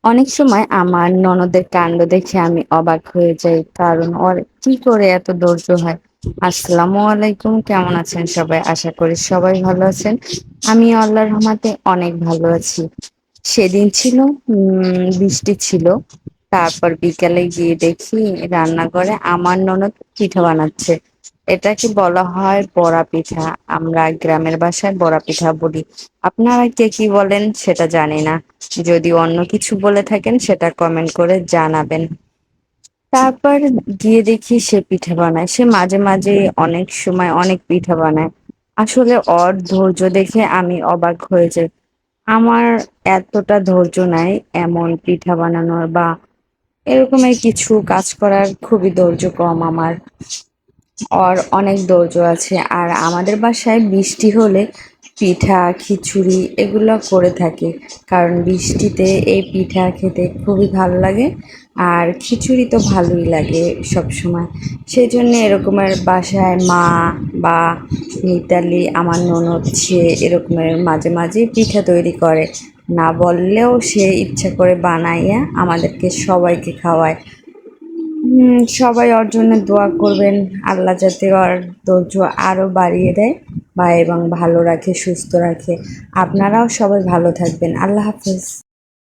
অনেক সময় আমার ননদের কাণ্ড দেখে আমি অবাক হয়ে যাই, কারণ ওর কি করে এত ধৈর্য হয়। আসসালামু আলাইকুম, কেমন আছেন সবাই? আশা করি সবাই ভালো আছেন। আমি আল্লাহর রহমতে অনেক ভালো আছি। সেদিন ছিল বৃষ্টি ছিল। তারপর বিকালে গিয়ে দেখি রান্নাঘরে আমার ননদ পিঠা বানাচ্ছে। এটা কি বলা হয় বড়া পিঠা? আমরা গ্রামের ভাষায় বড়া পিঠা বলি। আপনারা কে কি বলেন সেটা জানি না। যদি অন্য কিছু বলে থাকেন সেটা কমেন্ট করে জানাবেন। তারপর গিয়ে দেখি সে পিঠা বানায়। সে মাঝে মাঝে অনেক সময় অনেক পিঠা বানায়। আসলে ওর ধৈর্য দেখে আমি অবাক হয়ে যাই। আমার এতটা ধৈর্য নাই এমন পিঠা বানানোর বা এরকমের কিছু কাজ করার, খুবই ধৈর্য কম আমার। ওর অনেক ধৈর্য আছে। আর আমাদের বাসায় বৃষ্টি হলে পিঠা খিচুড়ি এগুলো করে থাকে, কারণ বৃষ্টিতে এই পিঠা খেতে খুবই ভালো লাগে। আর খিচুড়ি তো ভালোই লাগে সব সময়। সেই জন্য এরকমের বাসায় মা বা মিতালি আমার ননদ সে এরকমের মাঝে মাঝে পিঠা তৈরি করে। না বললেও সে ইচ্ছা করে বানাইয়া আমাদেরকে সবাইকে খাওয়ায়। সবাই ওর জন্য দোয়া করবেন, আল্লাহ যাতে ওর ধৈর্য আরো বাড়িয়ে দেয় বা এবং ভালো রাখে, সুস্থ রাখে। আপনারাও সবাই ভালো থাকবেন। আল্লাহ হাফেজ।